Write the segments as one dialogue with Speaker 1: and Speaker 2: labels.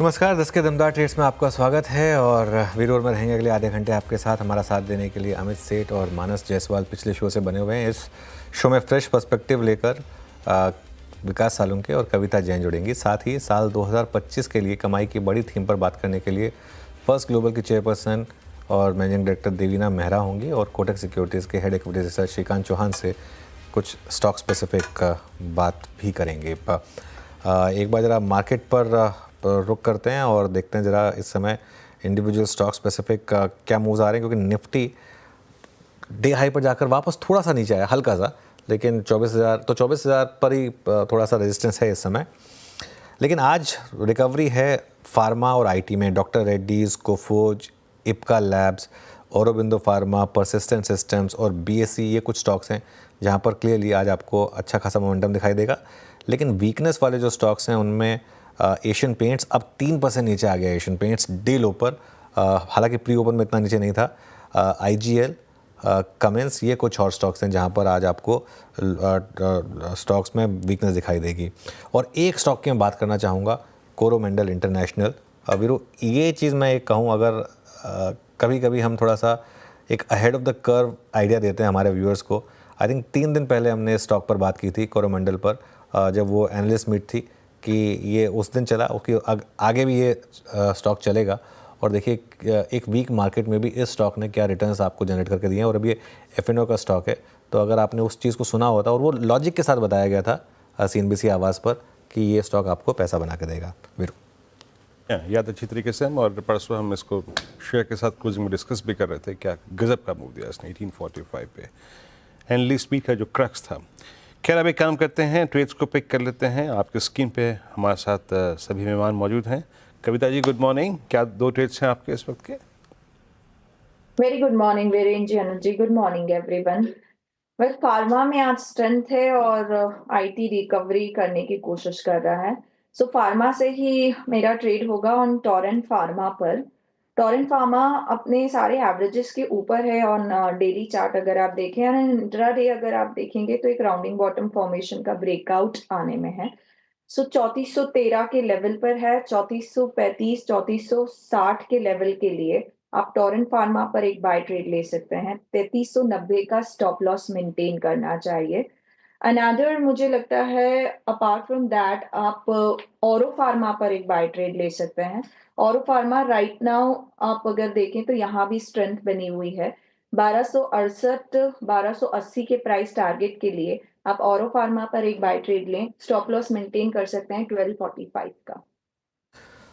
Speaker 1: नमस्कार, 10 के दमदार ट्रेड्स में आपका स्वागत है और वीरोर में रहेंगे अगले आधे घंटे आपके साथ। हमारा साथ देने के लिए अमित सेठ और मानस जायसवाल पिछले शो से बने हुए हैं। इस शो में फ्रेश पर्सपेक्टिव लेकर विकास सालुंके और कविता जैन जुड़ेंगी। साथ ही साल 2025 के लिए कमाई की बड़ी थीम पर बात करने के लिए फर्स्ट ग्लोबल की चेयरपर्सन और मैनेजिंग डायरेक्टर देवीना मेहरा होंगी और कोटक सिक्योरिटीज़ के head equity research Shrikant Chauhan से कुछ स्टॉक स्पेसिफिक बात भी करेंगे। एक बार ज़रा मार्केट पर रुक करते हैं और देखते हैं ज़रा इस समय इंडिविजुअल स्टॉक स्पेसिफिक क्या मूव्स आ रहे हैं, क्योंकि निफ्टी डे हाई पर जाकर वापस थोड़ा सा नीचे आया, हल्का सा, लेकिन 24,000 पर ही थोड़ा सा रेजिस्टेंस है इस समय। लेकिन आज रिकवरी है फार्मा और आईटी में। Doctor Reddy's, Coforge, Ipca labs, Aurobindo pharma, Persistent Systems और बीएसई, ये कुछ स्टॉक्स हैं जहां पर क्लियरली आज आपको अच्छा खासा मोमेंटम दिखाई देगा। लेकिन वीकनेस वाले जो स्टॉक्स हैं उनमें एशियन पेंट्स अब 3% नीचे आ गया। एशियन पेंट्स डे लो पर, हालांकि प्री ओपन में इतना नीचे नहीं था। आईजीएल, कमेंस, ये कुछ और स्टॉक्स हैं जहां पर आज आपको स्टॉक्स में वीकनेस दिखाई देगी। और एक स्टॉक की मैं बात करना चाहूँगा, कोरोमंडल इंटरनेशनल। वीरो, ये चीज़ मैं एक कहूँ, अगर कभी कभी हम थोड़ा सा एक ahead of the curve idea देते हैं हमारे व्यूअर्स को। आई थिंक 3 दिन पहले हमने इस स्टॉक पर बात की थी, कोरोमंडल पर, जब वो एनालिस्ट मीट थी, कि ये उस दिन चला, उसके आगे भी ये स्टॉक चलेगा। और देखिए एक वीक मार्केट में भी इस स्टॉक ने क्या रिटर्न्स आपको जनरेट करके दिए हैं। और अब ये एफएनओ का स्टॉक है, तो अगर आपने उस चीज़ को सुना होता, और वो लॉजिक के साथ बताया गया था सीएनबीसी आवाज़ पर, कि ये स्टॉक आपको पैसा बना के देगा। वीरू,
Speaker 2: याद अच्छी तरीके से हम, और परसों हम इसको शेयर के साथ क्लोजिंग में डिस्कस भी कर रहे थे, क्या गजब का मूव दिया इसने 1845 पे। एनालिस्ट मीट का जो क्रक्स था। खैर, अब एक काम करते हैं, ट्रेड्स को पिक कर लेते हैं। आपके स्क्रीन पे हमारे साथ सभी मेहमान मौजूद हैं। Kavita ji, good morning. क्या 2 ट्रेड्स हैं आपके इस वक्त के?
Speaker 3: Very good morning Viren ji, Anuj ji, good morning everyone. Well, pharma में आज स्ट्रेंथ है और आईटी रिकवरी करने की कोशिश कर रहा है। सो फार्मा से ही मेरा ट्रेड होगा ऑन टोरेंट फार्मा पर। टोरेंट फार्मा अपने सारे एवरेजेस के ऊपर है ऑन डेली चार्ट अगर आप देखें, और इंट्राडे अगर आप देखेंगे तो एक राउंडिंग बॉटम फॉर्मेशन का ब्रेकआउट आने में है। सो 3413 के लेवल पर है, 3435, 3460 के लेवल के लिए आप टोरेंट फार्मा पर एक बाय ट्रेड ले सकते हैं। 3390 का स्टॉप लॉस मेंटेन करना चाहिए। अनदर मुझे लगता है, अपार्ट फ्रॉम दैट, आप औरो फार्मा पर एक बाय ट्रेड ले सकते हैं। औरो फार्मा राइट नाउ आप अगर देखें तो यहाँ भी स्ट्रेंथ बनी हुई है। 1268, 1280 के प्राइस टारगेट के लिए आप औरो फार्मा पर एक बाय ट्रेड लें। स्टॉप लॉस मेंटेन कर सकते हैं 1245 का।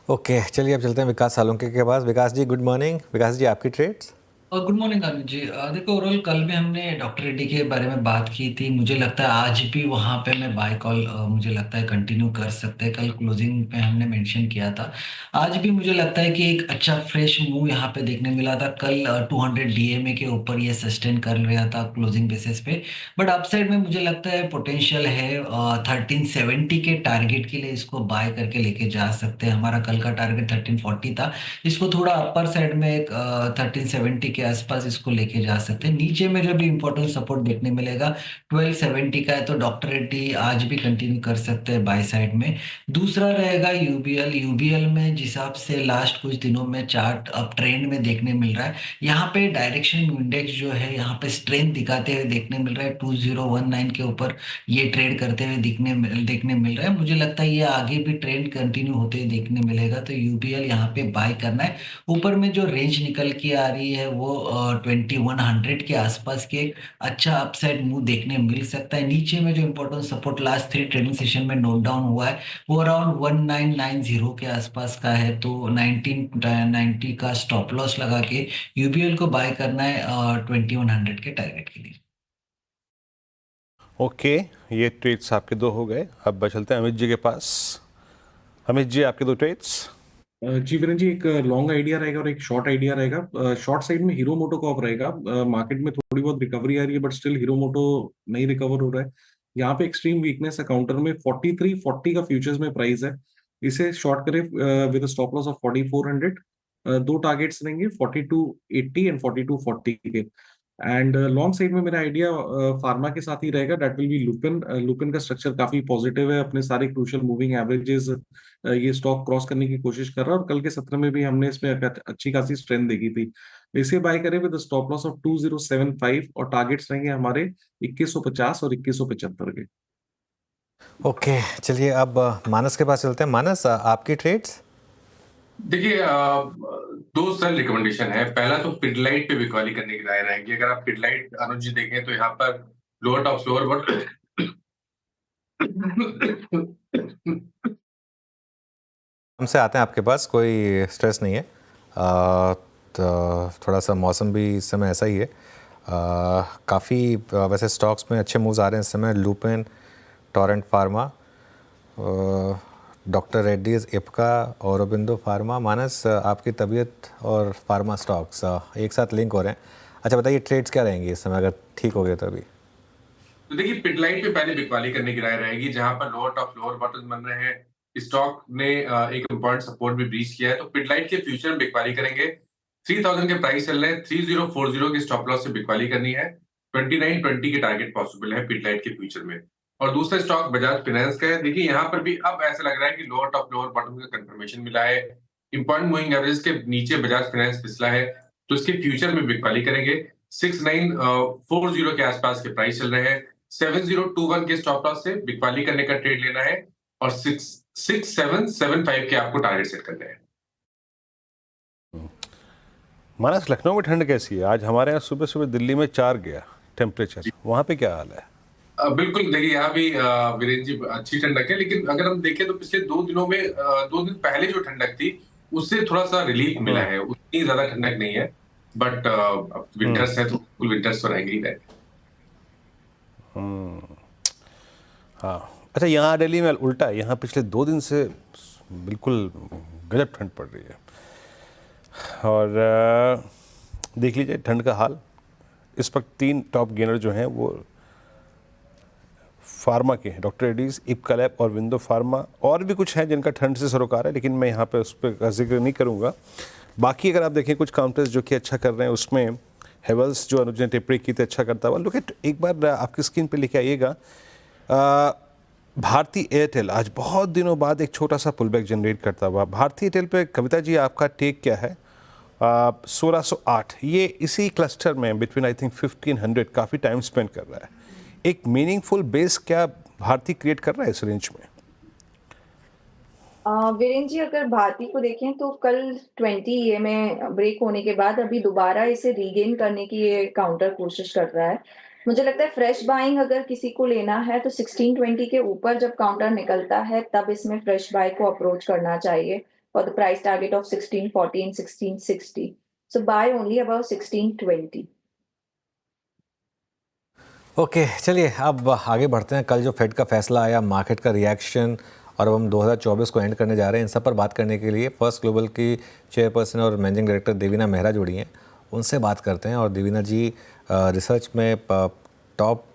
Speaker 1: ओके, चलिए अब चलते हैं विकास सालुंके के पास। विकास जी, गुड मॉर्निंग। विकास जी, आपकी ट्रेड्स?
Speaker 4: और गुड मॉर्निंग अनुज जी। देखो, ओवरऑल कल भी हमने डॉक्टर रेड्डी के बारे में बात की थी। मुझे लगता है आज भी वहां पे मैं बाय कॉल मुझे लगता है कंटिन्यू कर सकते हैं। कल क्लोजिंग पे हमने मेंशन किया था। आज भी मुझे लगता है कि एक अच्छा फ्रेश मूव यहाँ पे देखने मिला था। कल 200 डीएमए के ऊपर ये सस्टेन कर रहा था क्लोजिंग बेसिस पे, बट अपसाइड में मुझे लगता है पोटेंशियल है। 1370 के टारगेट के लिए इसको बाय करके लेके जा सकते हैं। हमारा कल का टारगेट 1340 था, इसको थोड़ा अपर साइड में एक 1370 के आसपास इसको लेके जा सकते हैं। नीचे में जो भी इंपॉर्टेंट सपोर्ट देखने मिलेगा 1270 का है, तो डॉक्टर रेड्डी आज भी कंटिन्यू कर सकते हैं बाय साइड में। दूसरा रहेगा यूबीएल। यूबीएल में जिस हिसाब से लास्ट कुछ दिनों में चार्ट अप ट्रेंड में देखने मिल रहा है, यहाँ पे डायरेक्शन इंडेक्स जो है यहाँ पे स्ट्रेंथ दिखाते हुए देखने मिल रहा है। 2019 के ऊपर ये ट्रेड करते हुए देखने मिल रहा है। मुझे लगता है ये आगे भी ट्रेंड कंटिन्यू होते हुए देखने मिलेगा, तो यूबीएल यहाँ पे बाय करना है। ऊपर में जो रेंज निकल के आ रही है वो 2100 के आसपास के अच्छा अपसाइड मूव देखने मिल सकता है। नीचे में जो important support last 3 trading session में नोट डाउन हुआ है वो अराउंड 1990 के आसपास का है, तो 1990 का स्टॉप लॉस लगा के यूबीएल को बाय करना है 2100 के टारगेट के लिए।
Speaker 2: ओके, ये ट्रेड्स आपके 2 हो गए। अब चलते हैं अमित जी के पास। अमित जी, आपके 2 ट्रेड्स।
Speaker 5: जी वीरेन जी, एक लॉन्ग आइडिया रहेगा और एक शॉर्ट आइडिया रहेगा। शॉर्ट साइड में हीरो मोटो कॉर्प रहेगा। मार्केट में थोड़ी बहुत रिकवरी आ रही है, बट स्टिल हीरो मोटो नहीं रिकवर हो रहा है। यहाँ पे एक्सट्रीम वीकनेस है काउंटर में। 4340 का फ्यूचर्स में प्राइस है। इसे शॉर्ट करें with stop loss of 4400। 2 targets रहेंगे, 4280 एंड 4240 के। एंड लॉन्ग साइड में मेरा आइडिया फार्मा के साथ ही रहेगा, that will be Lupin. Lupin का स्ट्रक्चर काफी पॉजिटिव है, अपने सारे क्रूशियल मूविंग एवरेजेस ये स्टॉक क्रॉस करने की कोशिश कर रहा है, और कल के सत्र में भी हमने इसमें अच्छी खासी स्ट्रेंथ देखी थी। इसे बाय करें विद स्टॉप लॉस ऑफ 2075, और टारगेट्स रहेंगे हमारे 2150 और 2175 के।
Speaker 1: ओके, चलिए अब मानस के पास चलते हैं। मानस, आपकी ट्रेड्स?
Speaker 6: देखिए, दो सरल रिकमेंडेशन है। पहला तो पिडलाइट पे बिकवाली करने की राय रहेगी। अगर आप पिडलाइट अनुज जी देखें तो यहाँ पर लोअर टॉप फ्लोर बट
Speaker 1: हमसे आते हैं आपके पास, कोई स्ट्रेस नहीं है। तो थोड़ा सा मौसम भी इस समय ऐसा ही है। काफ़ी वैसे स्टॉक्स में अच्छे मूव्स आ रहे हैं इस समय। Lupin, Torrent pharma, doctor Reddy's, Ipca, Aurobindo pharma. Manas, आपकी तबीयत और फार्मा स्टॉक्स एक साथ लिंक हो रहे हैं। अच्छा बताइए, ट्रेड्स क्या रहेंगी इस समय अगर ठीक हो गए तो? अभी
Speaker 6: तो देखिए, पिडलाइट पे पहले बिकवाली करने की राय रहेगी, जहां पर लोअर टॉप फ्लोर बटन बन रहे हैं। स्टॉक ने एक इम्पोर्टेंट सपोर्ट भी ब्रीच किया है, तो पिडलाइट के फ्यूचर में बिकवाली करेंगे। 3000 के प्राइस चल रहे हैं, 3040 के स्टॉप लॉस से बिकवाली करनी है। 2920 के टारगेट पॉसिबल है पिडलाइट के फ्यूचर में। और दूसरा स्टॉक बजाज फाइनेंस का है। देखिए, यहाँ पर भी अब ऐसा लग रहा है कि लोअर टॉप फ्लोर बटन का कंफर्मेशन मिला है। इंपॉर्टेंट मूविंग एवरेज के नीचे बजाज फाइनेंस फिसला है, तो इसके फ्यूचर में बिकवाली करेंगे। 6940 के आसपास के प्राइस चल रहे हैं। 7021 के स्टॉप लॉस से बिकवाली करने का ट्रेड लेना है, और 6775 के आपको टारगेट सेट करने हैं।
Speaker 2: मानस, लखनऊ में ठंड कैसी है? आज हमारे यहाँ सुबह सुबह दिल्ली में 4 गया टेम्परेचर, वहाँ पे क्या हाल है?
Speaker 6: बिल्कुल, देखिए यहाँ भी वीरेंद्र जी अच्छी ठंडक है, लेकिन अगर हम देखें तो पिछले 2 दिनों में 2 दिन पहले जो ठंडक थी उससे थोड़ा सा रिलीफ मिला है। उतनी ज्यादा ठंडक नहीं है, बट विंटर्स है तो बिल्कुल विंटर्स तो रहेंगे ही रहेंगे।
Speaker 2: हाँ, अच्छा, यहाँ दिल्ली में उल्टा है। यहाँ पिछले 2 दिन से बिल्कुल गजब ठंड पड़ रही है। और देख लीजिए ठंड का हाल। इस वक्त 3 टॉप गेनर जो हैं वो फार्मा के हैं, डॉक्टर रेड्डीज, इप्का लैब और विंडो फार्मा। और भी कुछ हैं जिनका ठंड से सरोकार है, लेकिन मैं यहाँ पे उस पर जिक्र नहीं करूँगा। बाकी अगर आप देखें कुछ काउंटर्स जो कि अच्छा कर रहे हैं, उसमें हेवल्स जो अनुज ने टिप्पणी की थी अच्छा करता हुआ। लुक एट, एक बार आपकी स्क्रीन पे लेके आइएगा, भारती एयरटेल आज बहुत दिनों बाद एक छोटा सा पुलबैक जनरेट करता हुआ। भारती एयरटेल पे कविता जी आपका टेक क्या है? 1608, ये इसी क्लस्टर में बिटवीन आई थिंक 1500 काफ़ी टाइम स्पेंड कर रहा है। एक मीनिंगफुल बेस क्या भारती क्रिएट कर रहा है इस रेंज में?
Speaker 3: वीरेंद्र जी, अगर भारती को देखें तो कल 20 ये में ब्रेक होने के बाद अभी दोबारा इसे रीगेन करने की ये काउंटर कोशिश कर रहा है। मुझे लगता है फ्रेश बाइंग अगर किसी को लेना है तो 1620 के ऊपर जब काउंटर निकलता है तब इसमें फ्रेश बाय को अप्रोच करना चाहिए for the price target of 1640 1660। So buy only about 1620।
Speaker 1: Okay, चलिए अब आगे बढ़ते हैं। कल जो फेड का फैसला आया, मार्केट का रिएक्शन, और अब हम 2024 को एंड करने जा रहे हैं। इन सब पर बात करने के लिए फर्स्ट ग्लोबल की चेयरपर्सन और मैनेजिंग डायरेक्टर देवीना मेहरा जुड़ी हैं, उनसे बात करते हैं। और देवीना जी रिसर्च में टॉप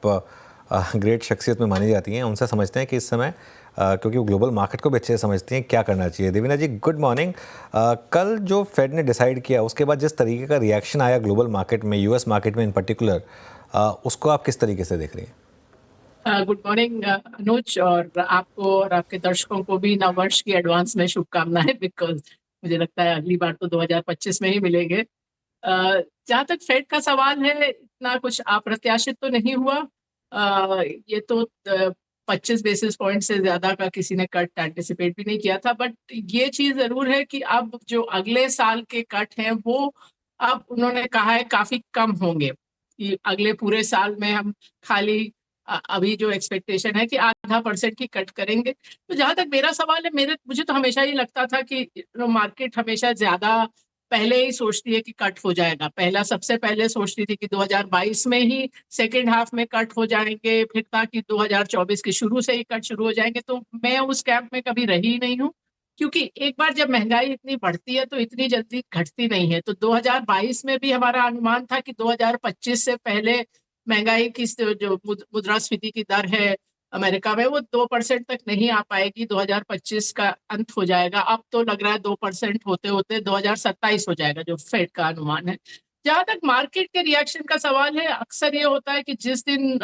Speaker 1: ग्रेट शख्सियत में मानी जाती हैं। उनसे समझते हैं कि इस समय क्योंकि वो ग्लोबल मार्केट को भी अच्छे से समझती हैं, क्या करना चाहिए। देवीना जी, गुड मॉर्निंग। कल जो फेड ने डिसाइड किया उसके बाद जिस तरीके का रिएक्शन आया ग्लोबल मार्केट में, यूएस मार्केट में इन पर्टिकुलर, उसको आप किस तरीके से देख रही हैं?
Speaker 7: गुड मॉर्निंग अनुज, और आपको और आपके दर्शकों को भी नववर्ष की एडवांस में शुभकामनाएं, बिकॉज मुझे लगता है अगली बार तो 2025 में ही मिलेंगे। जहाँ तक फेड का सवाल है, इतना कुछ अप्रत्याशित तो नहीं हुआ। ये तो 25 बेसिस पॉइंट से ज्यादा का किसी ने कट एंटिसिपेट भी नहीं किया था, बट ये चीज जरूर है कि अब जो अगले साल के कट हैं वो अब उन्होंने कहा है काफी कम होंगे। कि अगले पूरे साल में हम खाली अभी जो एक्सपेक्टेशन है कि 0.5% की कट करेंगे। तो जहां तक मेरा सवाल है, मुझे तो हमेशा ही लगता था कि मार्केट हमेशा ज्यादा पहले ही सोचती है कि कट हो जाएगा। सबसे पहले सोचती थी कि 2022 में ही सेकेंड हाफ में कट हो जाएंगे, फिर था कि 2024 के शुरू से ही कट शुरू हो जाएंगे। तो मैं उस कैंप में कभी रही नहीं हूँ, क्योंकि एक बार जब महंगाई इतनी बढ़ती है तो इतनी जल्दी घटती नहीं है। तो 2022 में भी हमारा अनुमान था कि 2025 से पहले महंगाई की जो मुद्रास्फीति की दर है अमेरिका में, वो 2% तक नहीं आ पाएगी, 2025 का अंत हो जाएगा। अब तो लग रहा है 2% होते होते 2027 हो जाएगा, जो फेड का अनुमान है। जहां तक मार्केट के रिएक्शन का सवाल है, अक्सर ये होता है कि जिस दिन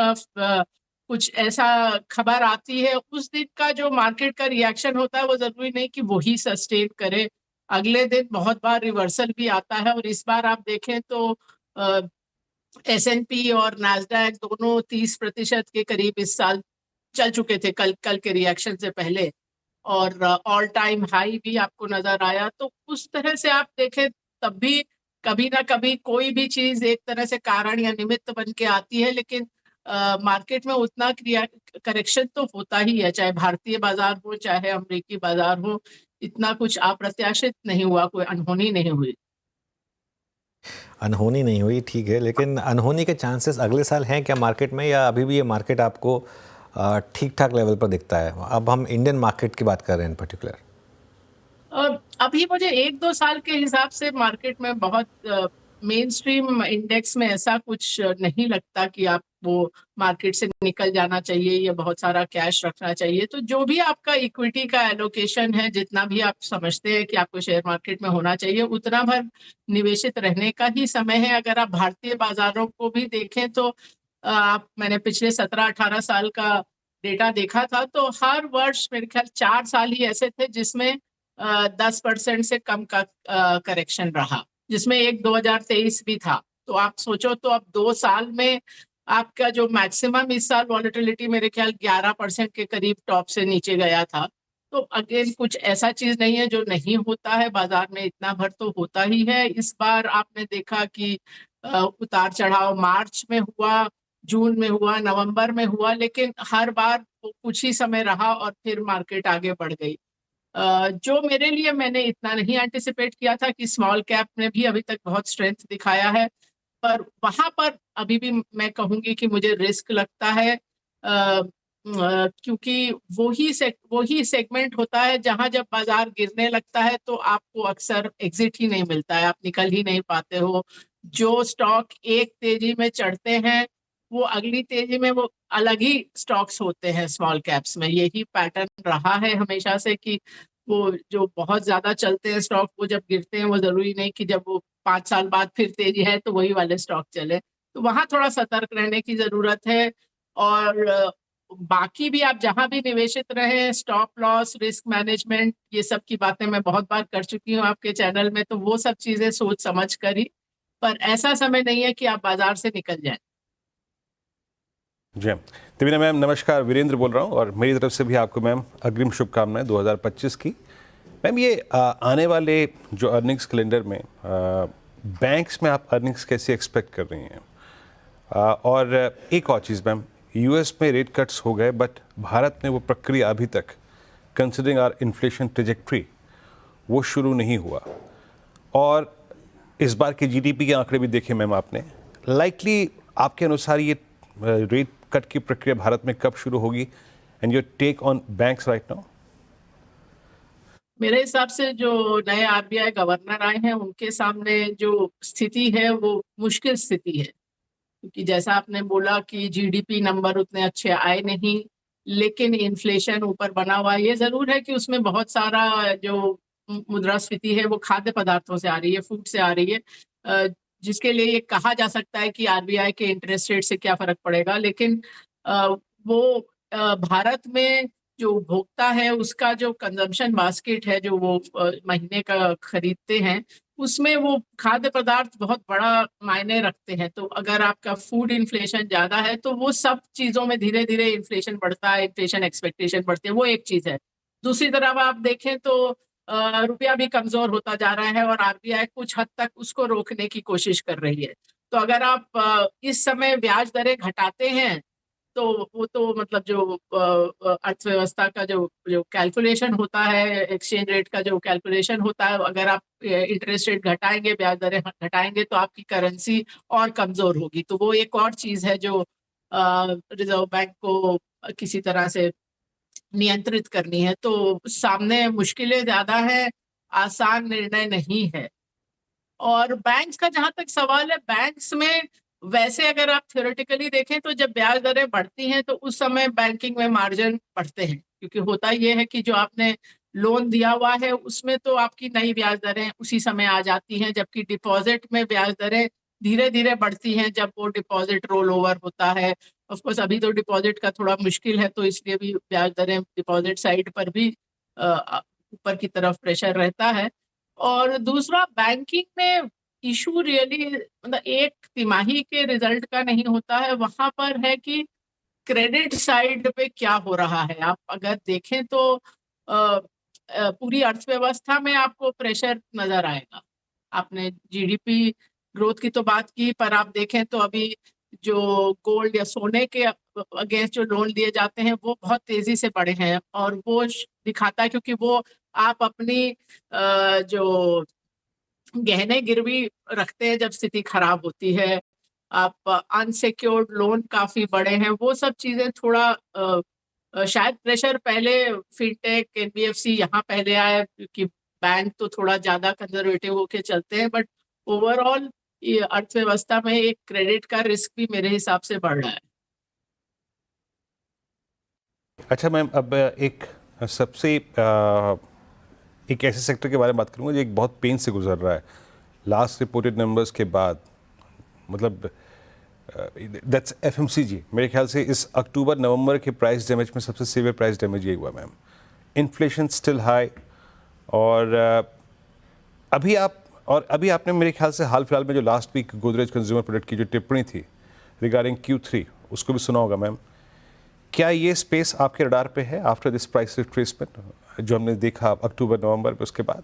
Speaker 7: कुछ ऐसा खबर आती है, उस दिन का जो मार्केट का रिएक्शन होता है वो जरूरी नहीं कि वही सस्टेन करे। अगले दिन बहुत बार रिवर्सल भी आता है, और इस बार आप देखें तो S&P और नास्डैक दोनों 30% के करीब इस साल चल चुके थे कल के रिएक्शन से पहले, और ऑल टाइम हाई भी आपको नजर आया। तो उस तरह से आप देखें तब भी कभी ना कभी कोई भी चीज एक तरह से कारण या निमित्त बन के आती है, लेकिन मार्केट में उतना करेक्शन तो होता ही है, चाहे भारतीय बाजार हो चाहे अमेरिकी बाजार हो। इतना कुछ अप्रत्याशित नहीं हुआ, कोई अनहोनी नहीं हुई।
Speaker 1: अनहोनी नहीं हुई, ठीक है, लेकिन अनहोनी के चांसेस अगले साल हैं क्या मार्केट में, या अभी भी ये मार्केट आपको ठीक ठाक लेवल पर दिखता है? अब हम इंडियन मार्केट की बात कर रहे हैं इन पर्टिकुलर।
Speaker 7: अभी मुझे 1-2 साल के हिसाब से मार्केट में बहुत मेन स्ट्रीम इंडेक्स में ऐसा कुछ नहीं लगता कि आप वो मार्केट से निकल जाना चाहिए या बहुत सारा कैश रखना चाहिए। तो जो भी आपका इक्विटी का एलोकेशन है, जितना भी आप समझते हैं कि आपको शेयर मार्केट में होना चाहिए, उतना भर निवेशित रहने का ही समय है। अगर आप भारतीय बाजारों को भी देखें तो मैंने पिछले 17-18 साल का डेटा देखा था, तो हर वर्ष मेरे ख्याल 4 साल ही ऐसे थे जिसमें 10% से कम का करेक्शन रहा, जिसमें एक 2023 भी था। तो आप सोचो, तो अब 2 साल में आपका जो मैक्सिमम इस साल वॉलेटिलिटी मेरे ख्याल 11% के करीब टॉप से नीचे गया था। तो अगेन कुछ ऐसा चीज नहीं है जो नहीं होता है बाजार में, इतना भर तो होता ही है। इस बार आपने देखा कि उतार चढ़ाव मार्च में हुआ, जून में हुआ, नवंबर में हुआ, लेकिन हर बार वो कुछ ही समय रहा और फिर मार्केट आगे बढ़ गई। जो मेरे लिए, मैंने इतना नहीं एंटिसिपेट किया था कि स्मॉल कैप ने भी अभी तक बहुत स्ट्रेंथ दिखाया है, पर वहां पर अभी भी मैं कहूंगी कि मुझे रिस्क लगता है, क्योंकि वही सेगमेंट होता है जहां जब बाजार गिरने लगता है तो आपको अक्सर एग्जिट ही नहीं मिलता है, आप निकल ही नहीं पाते हो। जो स्टॉक एक तेजी में चढ़ते हैं वो अगली तेजी में वो अलग ही स्टॉक्स होते हैं स्मॉल कैप्स में। यही पैटर्न रहा है हमेशा से कि वो जो बहुत ज्यादा चलते हैं स्टॉक, वो जब गिरते हैं वो जरूरी नहीं कि जब वो 5 साल बाद फिर तेजी है तो वही वाले स्टॉक चले। तो वहां थोड़ा सतर्क रहने की जरूरत है। और बाकी भी आप जहां भी निवेशित रहे, स्टॉप लॉस, रिस्क मैनेजमेंट, ये सब की बातें मैं बहुत बार कर चुकी हूँ आपके चैनल में, तो वो सब चीजें सोच समझ कर ही, पर ऐसा समय नहीं है कि आप बाजार से निकल जाएं।
Speaker 2: जी तवीना मैम, नमस्कार, वीरेंद्र बोल रहा हूँ और मेरी तरफ से भी आपको मैम अग्रिम शुभकामनाएं 2025 की। मैम, ये आने वाले जो अर्निंग्स कैलेंडर में बैंक्स में आप अर्निंग्स कैसे एक्सपेक्ट कर रही हैं? और एक और चीज़ मैम, यूएस में रेट कट्स हो गए बट भारत में वो प्रक्रिया अभी तक, कंसिडरिंग आवर इन्फ्लेशन ट्रेजेक्ट्री, वो शुरू नहीं हुआ। और इस बार के जीडीपी के आंकड़े भी देखे मैम आपने, लाइकली आपके अनुसार ये रेट कट की प्रक्रिया भारत में कब शुरू होगी, and your take on banks right now?
Speaker 7: मेरे हिसाब से जो नए आरबीआई गवर्नर आए हैं उनके सामने जो स्थिति है वो मुश्किल स्थिति है, क्योंकि जैसा आपने बोला कि जीडीपी नंबर उतने अच्छे आए नहीं, लेकिन इन्फ्लेशन ऊपर बना हुआ है। ये जरूर है कि उसमें बहुत सारा जो मुद्रास्फीति है वो खाद्य पदार्थों से आ रही है, फूड से आ रही है, जिसके लिए ये कहा जा सकता है कि आरबीआई के इंटरेस्ट रेट से क्या फर्क पड़ेगा। लेकिन वो भारत में जो उपभोक्ता है उसका जो कंजम्पशन बास्केट है, जो वो महीने का खरीदते हैं, उसमें वो खाद्य पदार्थ बहुत बड़ा मायने रखते हैं। तो अगर आपका फूड इन्फ्लेशन ज्यादा है तो वो सब चीजों में धीरे धीरे इन्फ्लेशन बढ़ता है, इन्फ्लेशन एक्सपेक्टेशन बढ़ती है, वो एक चीज है। दूसरी तरफ आप देखें तो रुपया भी कमजोर होता जा रहा है और आरबीआई कुछ हद तक उसको रोकने की कोशिश कर रही है। तो अगर आप इस समय ब्याज दरें घटाते हैं तो वो तो मतलब जो अर्थव्यवस्था का जो जो कैलकुलेशन होता है, एक्सचेंज रेट का जो कैलकुलेशन होता है, अगर आप इंटरेस्ट रेट घटाएंगे, ब्याज दरें घटाएंगे तो आपकी करेंसी और कमजोर होगी। तो वो एक और चीज है जो रिजर्व बैंक को किसी तरह से नियंत्रित करनी है। तो सामने मुश्किलें ज्यादा है, आसान निर्णय नहीं है। और बैंक्स का जहां तक सवाल है, बैंक्स में वैसे अगर आप थ्योरेटिकली देखें तो जब ब्याज दरें बढ़ती हैं तो उस समय बैंकिंग में मार्जिन बढ़ते हैं, क्योंकि होता ये है कि जो आपने लोन दिया हुआ है उसमें तो आपकी नई ब्याज दरें उसी समय आ जाती हैं, जबकि डिपॉजिट में ब्याज दरें धीरे धीरे बढ़ती हैं जब वो डिपॉजिट रोल ओवर होता है। ऑफ कोर्स अभी तो डिपॉजिट का थोड़ा मुश्किल है, तो इसलिए भी ब्याज दरें डिपॉजिट साइड पर भी ऊपर की तरफ प्रेशर रहता है। और दूसरा, बैंकिंग में इशू रियली मतलब एक तिमाही के रिजल्ट का नहीं होता है, वहां पर है कि क्रेडिट साइड पे क्या हो रहा है। आप अगर देखें तो पूरी अर्थव्यवस्था में आपको प्रेशर नजर आएगा। आपने जीडीपी ग्रोथ की तो बात की, पर आप देखें तो अभी जो गोल्ड या सोने के अगेंस्ट जो लोन दिए जाते हैं वो बहुत तेजी से बढ़े हैं, और वो दिखाता है क्योंकि वो आप अपनी जो गहने गिरवी रखते हैं जब स्थिति खराब होती है, आप अनसिक्योर्ड लोन काफी बड़े हैं, वो सब चीजें थोड़ा शायद प्रेशर पहले फिनटेक एनबीएफसी यहाँ पहले आए क्योंकि बैंक तो थोड़ा ज्यादा कंजर्वेटिव होके चलते हैं, बट ओवरऑल ये अर्थव्यवस्था में एक क्रेडिट का रिस्क भी मेरे हिसाब से बढ़ रहा है।
Speaker 2: अच्छा मैम, अब सबसे एक ऐसे सेक्टर के बारे में बात करूंगा जो एक बहुत पेन से गुजर रहा है लास्ट रिपोर्टेड नंबर्स के बाद, मतलब दैट्स एफएमसीजी। मेरे ख्याल से इस अक्टूबर नवंबर के प्राइस डैमेज में सबसे सीवियर प्राइस डैमेज ये हुआ मैम। इन्फ्लेशन स्टिल हाई, और अभी आपने मेरे ख्याल से हाल फिलहाल में जो last week Godrej consumer product की जो टिप्पणी थी रिगार्डिंग Q3, उसको भी सुना होगा मैम। क्या ये स्पेस आपके रडार पे है आफ्टर दिस प्राइस रिट्रेसमेंट जो हमने देखा अक्टूबर नवंबर में, उसके बाद?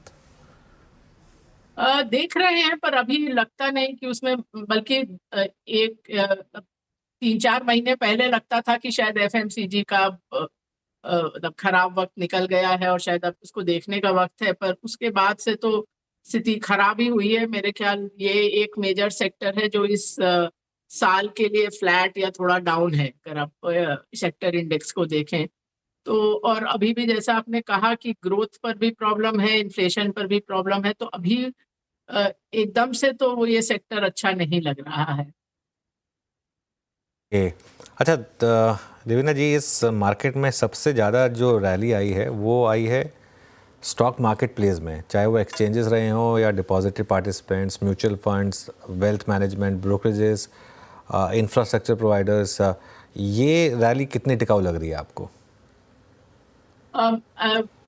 Speaker 7: देख रहे हैं, पर अभी लगता नहीं कि उसमें, बल्कि एक 3-4 महीने पहले लगता था कि शायद एफएमसीजी का मतलब खराब वक्त निकल गया है और शायद अब उसको देखने का वक्त है, पर उसके बाद से तो स्थिति खराब ही हुई है। मेरे ख्याल ये एक मेजर सेक्टर है जो इस साल के लिए फ्लैट या थोड़ा डाउन है, अगर आप सेक्टर इंडेक्स को देखें तो। और अभी भी जैसा आपने कहा कि ग्रोथ पर भी प्रॉब्लम है, इन्फ्लेशन पर भी प्रॉब्लम है, तो अभी एकदम से तो वो ये सेक्टर अच्छा नहीं लग रहा है।
Speaker 1: अच्छा देवीना जी, इस मार्केट में सबसे ज़्यादा जो रैली आई है वो आई है स्टॉक मार्केट प्लेस में, चाहे वो एक्सचेंजेस रहे हों या depository participants, mutual funds, wealth management, brokerages, infrastructure providers. ये रैली कितनी टिकाऊ लग रही है आपको?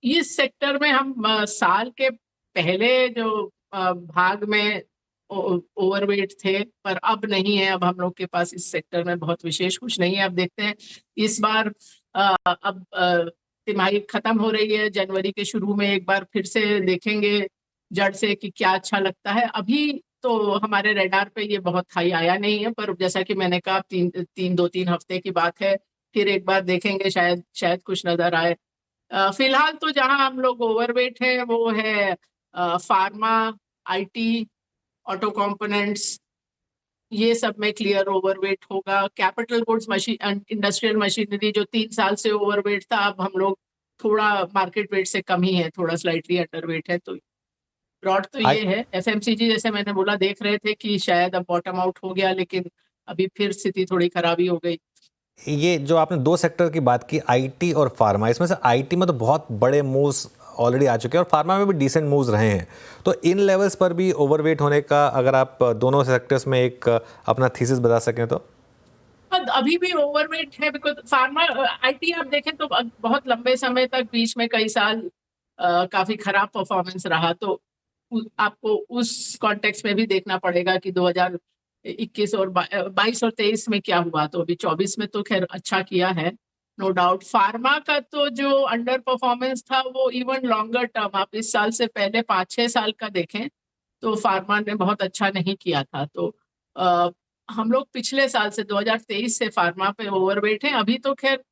Speaker 7: इस सेक्टर में हम साल के पहले जो भाग में ओवरवेट थे, पर अब नहीं है। अब हम लोग के पास इस सेक्टर में बहुत विशेष कुछ नहीं है। अब देखते हैं इस बार अब तिमाही खत्म हो रही है, जनवरी के शुरू में एक बार फिर से देखेंगे जड़ से कि क्या अच्छा लगता है। अभी तो हमारे रडार पे ये बहुत हाई आया नहीं है, पर जैसा कि मैंने कहा 2-3 हफ्ते की बात है, फिर एक बार देखेंगे, शायद कुछ नजर आए। फिलहाल तो जहां हम लोग ओवरवेट है वो है फार्मा, आईटी, ऑटो कंपोनेंट्स, ये सब में क्लियर ओवरवेट होगा। कैपिटल गुड्स, इंडस्ट्रियल मशीनरी जो 3 साल से ओवरवेट था, अब हम लोग थोड़ा मार्केट वेट से कम ही है, थोड़ा स्लाइटली अंडरवेट है। तो ब्रॉड तो ये है। एफएमसीजी जैसे मैंने बोला, देख रहे थे कि शायद अब बॉटम आउट हो गया, लेकिन अभी फिर स्थिति थोड़ी खराबी हो गई।
Speaker 1: ये जो आपने 2 सेक्टर की बात की, आईटी और फार्मा, इसमें से आईटी में तो बहुत बड़े मूव्स ऑलरेडी आ चुके हैं और फार्मा में भी डिसेंट मूव्स रहे हैं, तो इन लेवल्स पर भी ओवरवेट होने का अगर आप दोनों सेक्टर्स में एक अपना थीसिस बता सकें तो?
Speaker 7: अभी भी ओवरवेट है, बिकॉज फार्मा, आईटी आप देखें तो बहुत लंबे समय तक, बीच में कई साल काफी खराब परफॉर्मेंस रहा, तो आपको उस कॉन्टेक्स्ट में भी देखना पड़ेगा कि 2021 और 22 और 23 में क्या हुआ। तो अभी 24 में तो खैर अच्छा किया है, नो डाउट। फार्मा का तो जो अंडर परफॉर्मेंस था वो इवन लॉन्गर टर्म, आप इस साल से पहले 5-6 साल का देखें तो फार्मा ने बहुत अच्छा नहीं किया था। तो हम लोग पिछले साल से 2023 से फार्मा पे ओवरवेट हैं। अभी तो खैर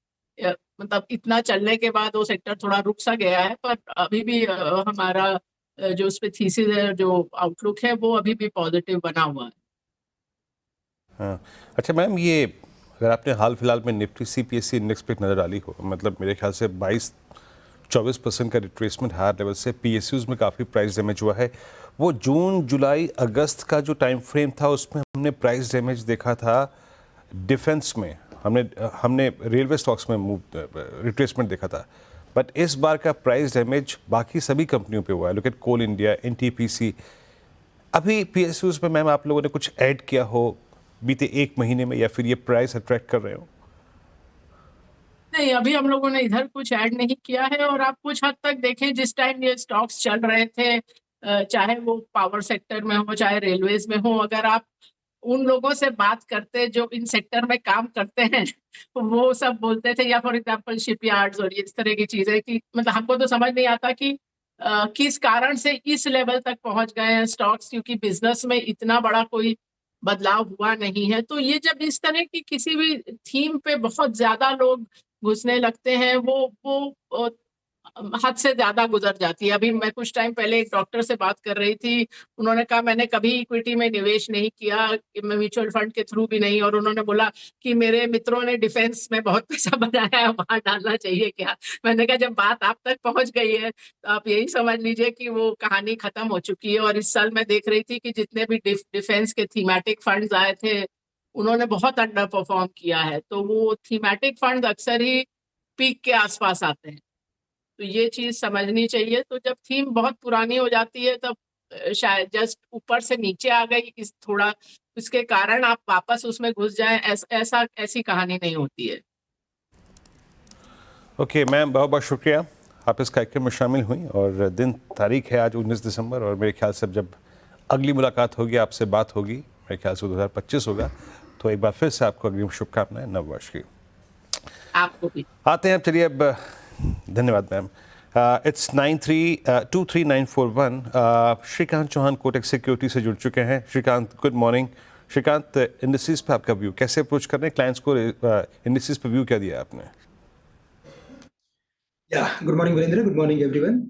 Speaker 7: मतलब इतना चलने के बाद वो सेक्टर थोड़ा रुक सा गया है, पर अभी भी हमारा जो उस पे थीसिस है, जो आउटलुक है, वो अभी भी पॉजिटिव बना हुआ है।
Speaker 2: हाँ, अच्छा मैम, ये अगर आपने हाल फिलहाल में निफ्टी CPSE इंडेक्स पे एक नज़र डाली हो, मतलब मेरे ख्याल से 22-24% का रिट्रेसमेंट हायर लेवल से PSUs में काफ़ी प्राइस डैमेज हुआ है। वो जून, जुलाई, अगस्त का जो टाइम फ्रेम था उसमें हमने प्राइस डैमेज देखा था डिफेंस में, हमने रेलवे स्टॉक्स में रिट्रेसमेंट देखा था, बट इस बार का प्राइस डैमेज बाकी सभी कंपनियों पे हुआ है। Look at Coal India, NTPC, अभी PSUs में मैम आप लोगों ने कुछ ऐड किया हो बीते एक महीने में, या फिर ये प्राइस अट्रैक्ट कर रहे हो?
Speaker 7: नहीं, अभी हम लोगों ने इधर कुछ ऐड नहीं किया है। और आप कुछ हद तक देखें, जिस टाइम ये स्टॉक्स चल रहे थे, चाहे वो पावर सेक्टर में हो चाहे रेलवेज में हो, अगर आप उन लोगों से बात करते जो इन सेक्टर में काम करते हैं वो सब बोलते थे, या फॉर एग्जांपल शिपयार्ड्स और इस तरह की चीजें, कि मतलब हमको तो समझ नहीं आता कि किस कारण से इस लेवल तक पहुंच गए हैं स्टॉक्स, क्योंकि बिजनेस में इतना बड़ा कोई बदलाव हुआ नहीं है। तो ये जब इस तरह की किसी भी थीम पे बहुत ज्यादा लोग घुसने लगते हैं, वो हद से ज्यादा गुजर जाती है। अभी मैं कुछ टाइम पहले एक डॉक्टर से बात कर रही थी, उन्होंने कहा मैंने कभी इक्विटी में निवेश नहीं किया, मैं म्यूचुअल फंड के थ्रू भी नहीं, और उन्होंने बोला कि मेरे मित्रों ने डिफेंस में बहुत पैसा बनाया है, वहां डालना चाहिए क्या। मैंने कहा जब बात आप तक पहुंच गई है तो आप यही समझ लीजिए कि वो कहानी खत्म हो चुकी है। और इस साल मैं देख रही थी कि जितने भी डिफेंस के थीमेटिक फंड्स आए थे, उन्होंने बहुत अंडर परफॉर्म किया है। तो वो थीमेटिक फंड अक्सर ही पीक के आसपास आते हैं, तो ये चीज समझनी चाहिए। तो जब थीम बहुत पुरानी हो जाती है, तब शायद जस्ट ऊपर से नीचे आ गई इस थोड़ा, इसके कारण आप वापस उसमें घुस जाएं, ऐसी कहानी नहीं होती है।
Speaker 2: ओके मैम, बहुत बहुत शुक्रिया, आप इस कार्यक्रम में शामिल हुई। और दिन तारीख है आज 19 दिसंबर, और मेरे ख्याल से जब अगली मुलाकात होगी, आपसे बात होगी, मेरे ख्याल से 2025 होगा। तो एक बार फिर से आपको अग्रिम शुभकामनाएं नववर्ष की।
Speaker 7: आपको भी।
Speaker 2: आते हैं अब, चलिए अब, धन्यवाद ma'am. It's 932941। Shrikant Chauhan Kotak security से जुड़ चुके हैं। Shrikant, good morning. Shrikant, industries पे आपका व्यू कैसे अप्रोच कर रहे हैं क्लाइंट्स को? इंडस्ट्रीज पे व्यू क्या दिया आपने?
Speaker 8: Good morning Virendra, good morning everyone.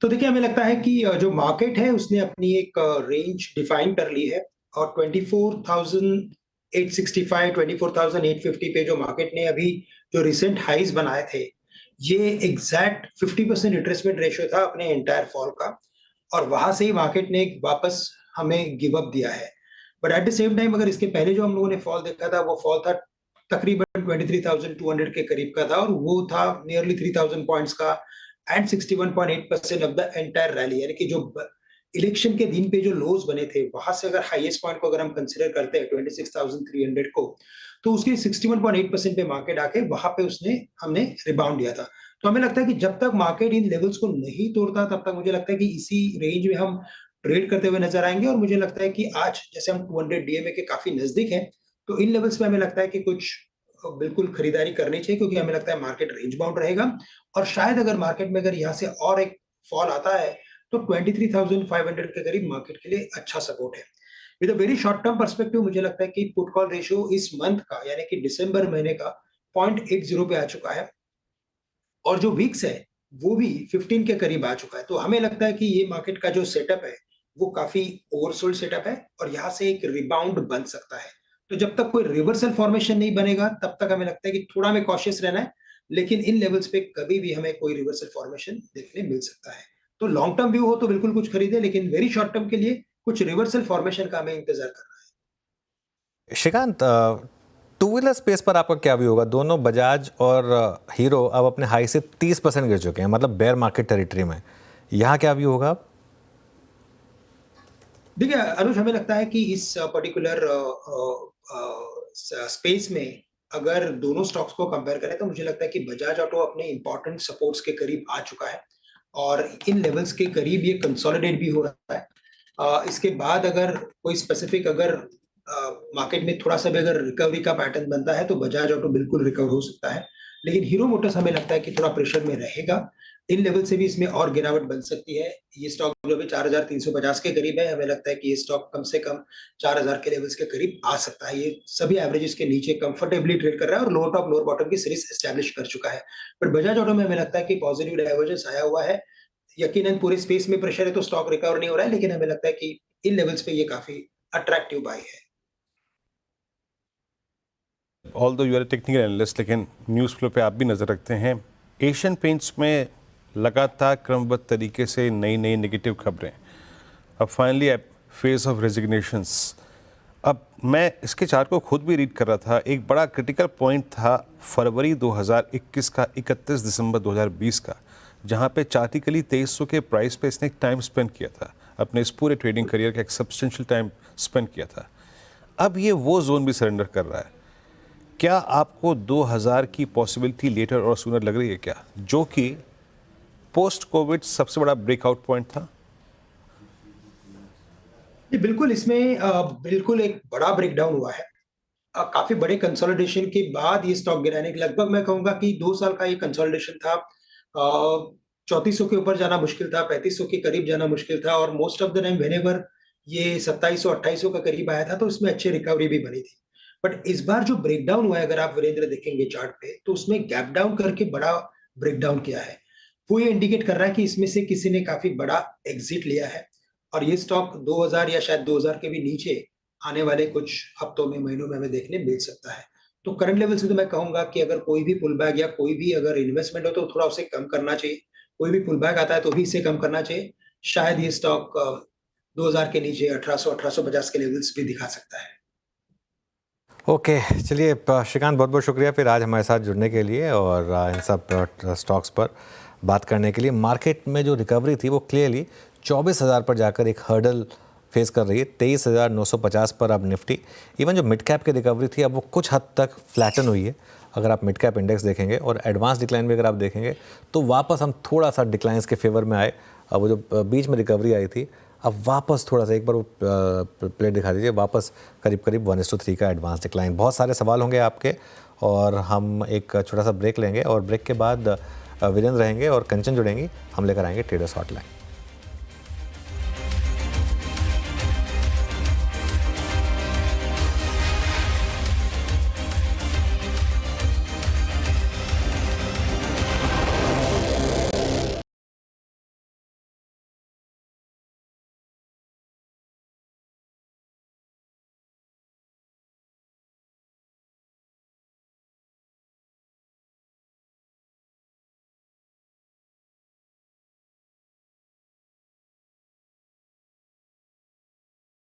Speaker 8: तो देखिए, हमें लगता है कि जो मार्केट है उसने अपनी एक रेंज डिफाइन कर ली है, और 24,865 24,850 पे जो मार्केट ने अभी जो रिसेंट हाइज बनाए थे, ये एग्जैक्ट 50% रिट्रेसमेंट रेशियो था अपने एंटायर फॉल का, और वहां से ही मार्केट ने वापस हमें गिव अप दिया है। But at the same time, अगर इसके पहले जो हम लोगों ने फॉल देखा था, वो फॉल था तकरीबन 23,200 के करीब का था, और वो था नियरली 3,000 पॉइंट्स का, and 61.8% of the entire rally. यानी कि जो इलेक्शन के दिन पे जो लोज बने थे, वहां से अगर हाईएस्ट पॉइंट को अगर हम कंसीडर करते हैं 26,300 को, तो उसके 61.8% पे मार्केट आके वहां पे हमने रिबाउंड दिया था। तो हमें लगता है कि जब तक मार्केट इन लेवल्स को नहीं तोड़ता, तब तक मुझे लगता है कि इसी रेंज में हम ट्रेड करते हुए नजर आएंगे। और मुझे लगता है कि आज जैसे हम 200 डीएमए के काफी नजदीक हैं, तो इन लेवल्स पे हमें लगता है कि कुछ बिल्कुल खरीदारी करनी चाहिए, क्योंकि हमें लगता है मार्केट रेंज बाउंड रहेगा। और शायद अगर मार्केट में अगर यहाँ से और एक फॉल आता है, तो 23,500 के करीब मार्केट के लिए अच्छा सपोर्ट है। With a very short term perspective, मुझे लगता है कि पुट कॉल रेशियो इस मंथ का, यानी कि दिसंबर महीने का 0.80 पे आ चुका है, और जो वीक्स है वो भी 15 के करीब आ चुका है। तो हमें लगता है कि ये मार्केट का जो सेटअप है वो काफी ओवरसोल्ड सेटअप है, और यहाँ से एक रिबाउंड बन सकता है। तो जब तक कोई रिवर्सल फॉर्मेशन नहीं बनेगा, तब तक हमें लगता है कि थोड़ा हमें कॉशियस रहना है, लेकिन इन लेवल्स पे कभी भी हमें कोई रिवर्सल फॉर्मेशन देखने मिल सकता है। तो लॉन्ग टर्म व्यू हो तो बिल्कुल कुछ खरीदे, लेकिन वेरी शॉर्ट टर्म के लिए कुछ रिवर्सल फॉर्मेशन का हमें इंतजार करना है।
Speaker 1: श्रीकांत, टू व्हीलर स्पेस पर आपका क्या व्यू होगा? दोनों बजाज और हीरो अब अपने हाई से 30% गिर चुके हैं, मतलब बेयर मार्केट टेरिटरी में। यहाँ क्या व्यू होगा?
Speaker 8: देखिए अनुज, हमें लगता है कि इस पर्टिकुलर स्पेस में अगर दोनों स्टॉक्स को कंपेयर करें, तो मुझे लगता है कि बजाज ऑटो अपने इंपॉर्टेंट सपोर्ट्स के करीब आ चुका है, और इन लेवल्स के करीब ये कंसोलिडेट भी हो रहा है। इसके बाद अगर कोई स्पेसिफिक अगर मार्केट में थोड़ा सा भी अगर रिकवरी का पैटर्न बनता है, तो बजाज ऑटो बिल्कुल रिकवर हो सकता है। लेकिन हीरो मोटर्स हमें लगता है कि थोड़ा प्रेशर में रहेगा, इन लेवल से भी इसमें और गिरावट बन सकती है। ये स्टॉक जो अभी 4,350 के करीब है, हमें लगता है कि ये स्टॉक कम से कम 4,000 के लेवल्स के करीब आ सकता है। ये सभी एवरेजेस के नीचे कंफर्टेबली ट्रेड कर रहा है, और लोअर टॉप लोअर बॉटम की सीरीज एस्टैब्लिश कर चुका है। पर बजाज ऑटो में हमें लगता है कि पॉजिटिव डाइवर्जेंस आया हुआ है। यकीनन पूरे स्पेस में प्रेशर है, तो स्टॉक रिकवर नहीं हो रहा है, लेकिन हमें लगता है कि इन लेवल्स पे ये काफी अट्रैक्टिव बाय है।
Speaker 2: Although you are technical analyst, लेकिन न्यूज़ फ्लो पे आप भी नज़र रखते हैं। एशियन पेंट्स में लगातार क्रमबद्ध तरीके से नई नई नेगेटिव खबरें, अब फाइनली फेज ऑफ रेजिग्नेशंस। अब मैं इसके चार्ट को खुद भी रीड कर रहा था। एक बड़ा क्रिटिकल पॉइंट था फरवरी 2021 का, 31 दिसंबर 2020 का, जहां पे चार्टिकली 2300 के प्राइस पे इसने टाइम स्पेंड किया था। अपने इस पूरे ट्रेडिंग करियर का एक सब्सटेंशियल टाइम स्पेंड किया था। अब ये वो जोन भी सरेंडर कर रहा है। क्या आपको 2000 की पॉसिबिलिटी लेटर और सूनर लग रही है क्या, जो कि पोस्ट कोविड सबसे बड़ा ब्रेकआउट पॉइंट था?
Speaker 8: जी, बिल्कुल इसमें बिल्कुल एक बड़ा ब्रेकडाउन हुआ है। काफी बड़े कंसोलिडेशन के बाद ये स्टॉक गिराने के लगभग मैं कहूंगा कि 2 साल का ये कंसोलिडेशन था। 3400 के ऊपर जाना मुश्किल था, 3500 के करीब जाना मुश्किल था और most of the time whenever ये 2700-2800 के करीब आया था तो उसमें अच्छी रिकवरी भी बनी थी। बट इस बार जो ब्रेकडाउन हुआ है, अगर आप वीरेंद्र देखेंगे चार्ट पे, तो उसमें गैप डाउन करके बड़ा ब्रेकडाउन किया है। वो ये इंडिकेट कर रहा है कि इसमें से किसी ने काफी बड़ा एग्जिट लिया है और ये स्टॉक 2000 या शायद 2000 के भी नीचे आने वाले कुछ हफ्तों में, महीनों में हमें देखने मिल सकता है। तो करंट लेवल से तो मैं कहूंगा कि अगर कोई भी पुल बैक या कोई भी अगर इन्वेस्टमेंट हो तो थोड़ा उसे कम करना चाहिए। कोई भी पुल बैक आता है तो भी इसे कम करना चाहिए। शायद ये स्टॉक 2000 के नीचे 1800-1850 के लेवल्स भी दिखा सकता है।
Speaker 1: ओके, चलिए श्रीकांत, बहुत बहुत शुक्रिया फिर आज हमारे साथ जुड़ने के लिए और इन सब स्टॉक्स पर बात करने के लिए। मार्केट में जो रिकवरी थी वो क्लियरली 24,000 पर जाकर एक हर्डल फेस कर रही है। 23,950 पर अब निफ्टी, इवन जो मिड कैप की रिकवरी थी अब वो कुछ हद तक फ्लैटन हुई है अगर आप मिड कैप इंडेक्स देखेंगे, और एडवांस डिक्लाइन भी अगर आप देखेंगे तो वापस हम थोड़ा सा डिक्लाइंस के फेवर में आए। अब वो जो बीच में रिकवरी आई थी अब वापस थोड़ा सा, एक बार वो प्लेट दिखा दीजिए, वापस करीब करीब 1:3 का एडवांस डिक्लाइन। बहुत सारे सवाल होंगे आपके और हम एक छोटा सा ब्रेक लेंगे और ब्रेक के बाद वीरेंद्र रहेंगे और कंचन जुड़ेंगी, हम लेकर आएंगे ट्रेडर्स हॉटलाइन।